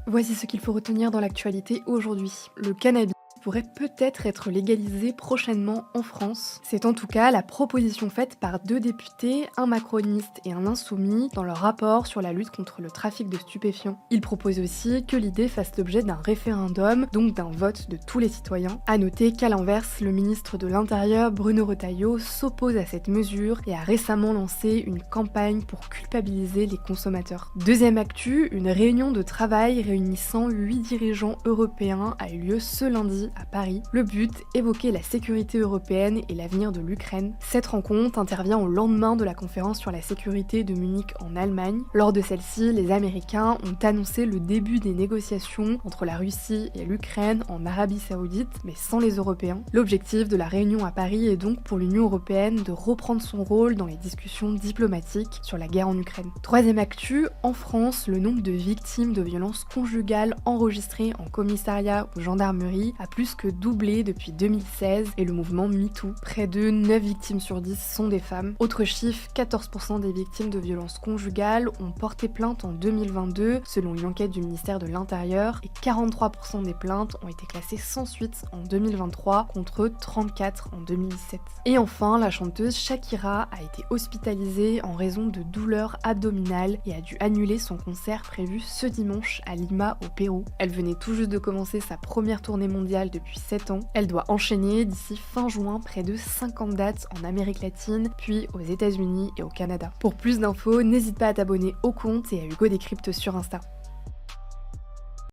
Voici ce qu'il faut retenir dans l'actualité aujourd'hui. Le cannabis pourrait peut-être être légalisé prochainement en France. C'est en tout cas la proposition faite par 2 députés, un macroniste et un insoumis, dans leur rapport sur la lutte contre le trafic de stupéfiants. Ils proposent aussi que l'idée fasse l'objet d'un référendum, donc d'un vote de tous les citoyens. À noter qu'à l'inverse, le ministre de l'Intérieur, Bruno Retailleau, s'oppose à cette mesure et a récemment lancé une campagne pour culpabiliser les consommateurs. Deuxième actu, une réunion de travail réunissant 8 dirigeants européens a eu lieu ce lundi à Paris. Le but, évoquer la sécurité européenne et l'avenir de l'Ukraine. Cette rencontre intervient au lendemain de la conférence sur la sécurité de Munich en Allemagne. Lors de celle-ci, les Américains ont annoncé le début des négociations entre la Russie et l'Ukraine en Arabie Saoudite, mais sans les Européens. L'objectif de la réunion à Paris est donc pour l'Union européenne de reprendre son rôle dans les discussions diplomatiques sur la guerre en Ukraine. Troisième actu, en France, le nombre de victimes de violences conjugales enregistrées en commissariat ou gendarmerie a plus que doublé depuis 2016 et le mouvement MeToo. Près de 9 victimes sur 10 sont des femmes. Autre chiffre, 14% des victimes de violences conjugales ont porté plainte en 2022 selon une enquête du ministère de l'Intérieur et 43% des plaintes ont été classées sans suite en 2023 contre 34 en 2017. Et enfin, la chanteuse Shakira a été hospitalisée en raison de douleurs abdominales et a dû annuler son concert prévu ce dimanche à Lima au Pérou. Elle venait tout juste de commencer sa première tournée mondiale depuis 7 ans. Elle doit enchaîner d'ici fin juin près de 50 dates en Amérique latine, puis aux États-Unis et au Canada. Pour plus d'infos, n'hésite pas à t'abonner au compte et à Hugo Décrypte sur Insta.